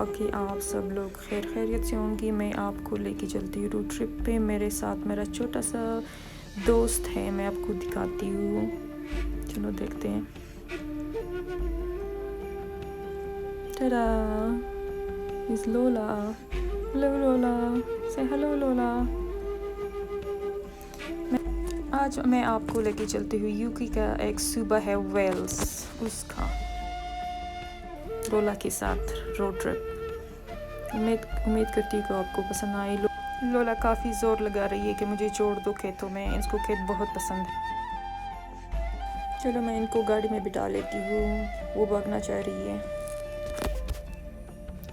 कि आप सब लोग खैर खैरियत से होंगी। मैं आपको लेके चलती हूँ रोड ट्रिप पे। मेरे साथ मेरा छोटा सा दोस्त है, मैं आपको दिखाती हूँ। चलो देखते हैं। tada is Lola. Hello Lola, say hello Lola. आज मैं आपको लेके चलती हूँ यूके का एक सूबा है वेल्स, उसका लोला के साथ रोड ट्रिप। उम्मीद करती हूँ कि आपको पसंद आई। लोला काफ़ी ज़ोर लगा रही है कि मुझे जोड़ दो खेतों में, इसको खेत बहुत पसंद है। चलो मैं इनको गाड़ी में बिठा लेती हूँ, वो भागना चाह रही है।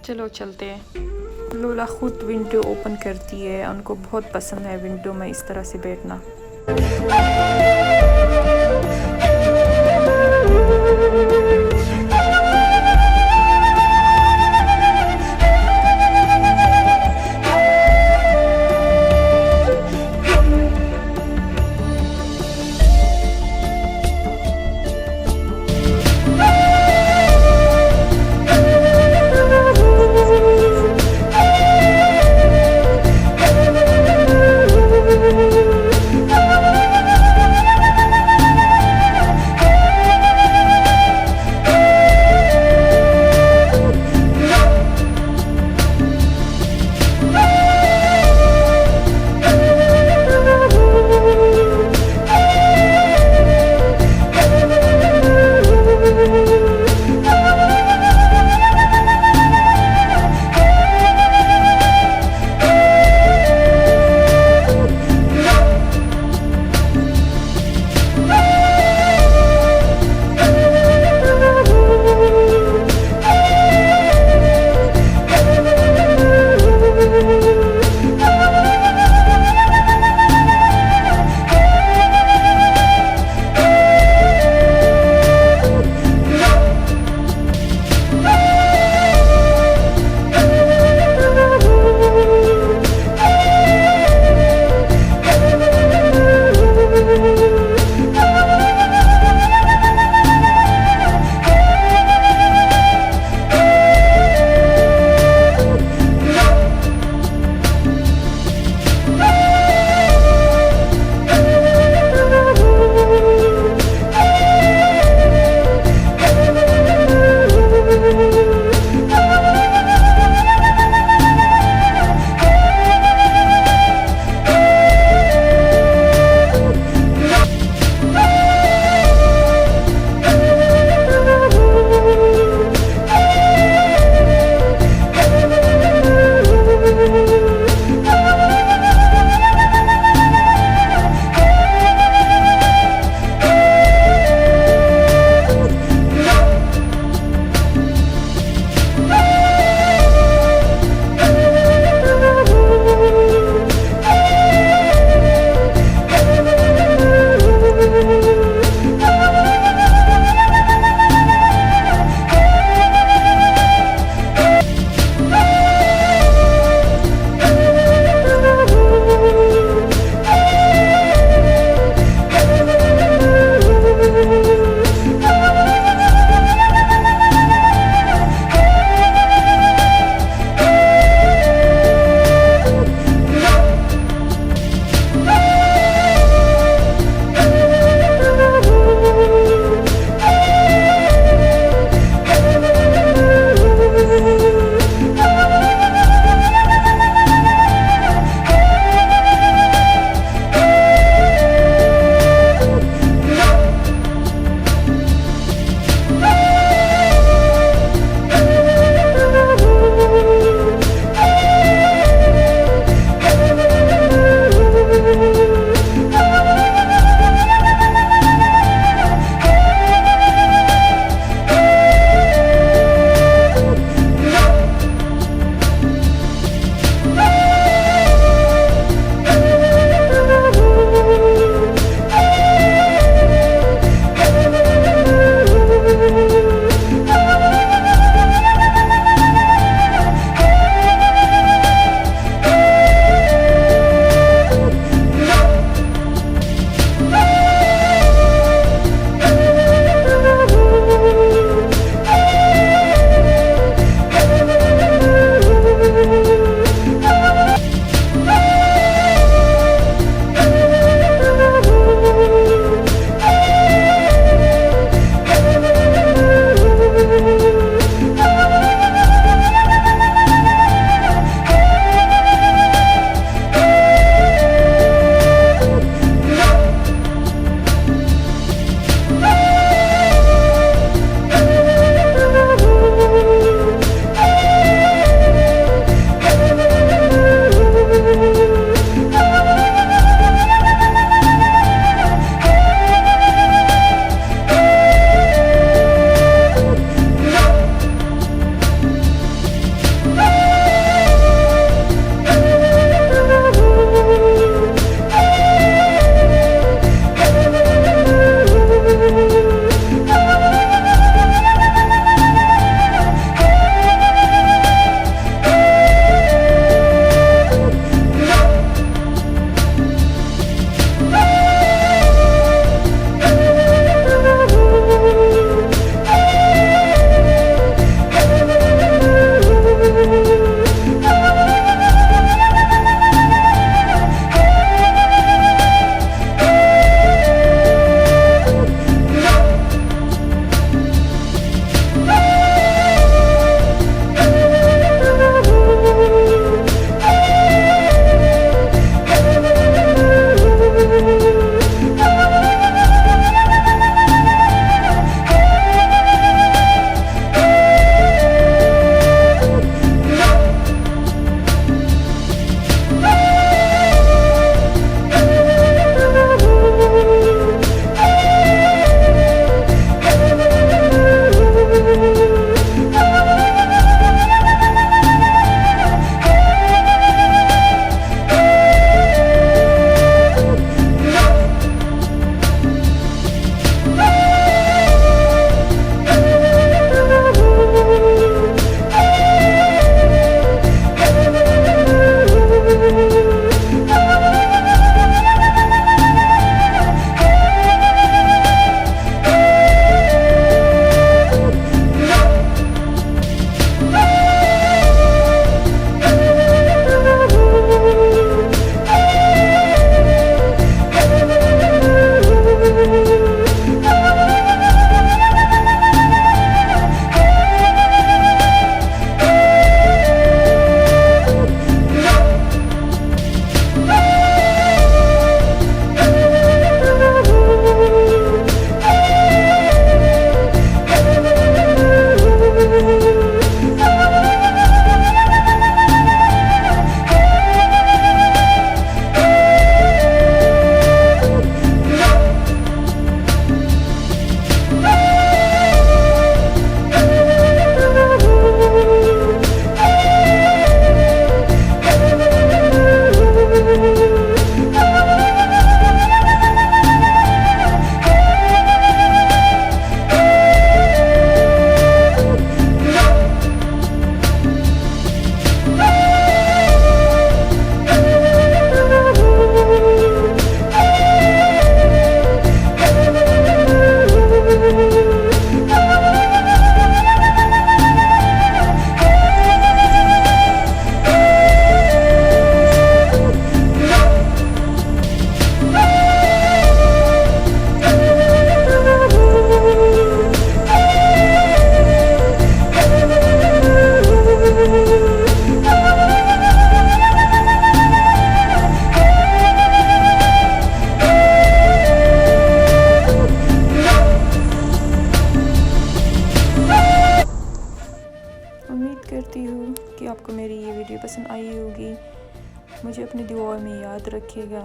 चलो चलते हैं। लोला खुद विंडो ओपन करती है, उनको बहुत पसंद है विंडो में इस तरह से बैठना। कि आपको मेरी ये वीडियो पसंद आई होगी। मुझे अपनी दुआ में याद रखिएगा।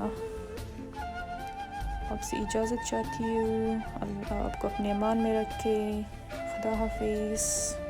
आपसे इजाज़त चाहती हूँ। अल्लाह आपको अपने अमान में रखे। खुदा हाफिज़।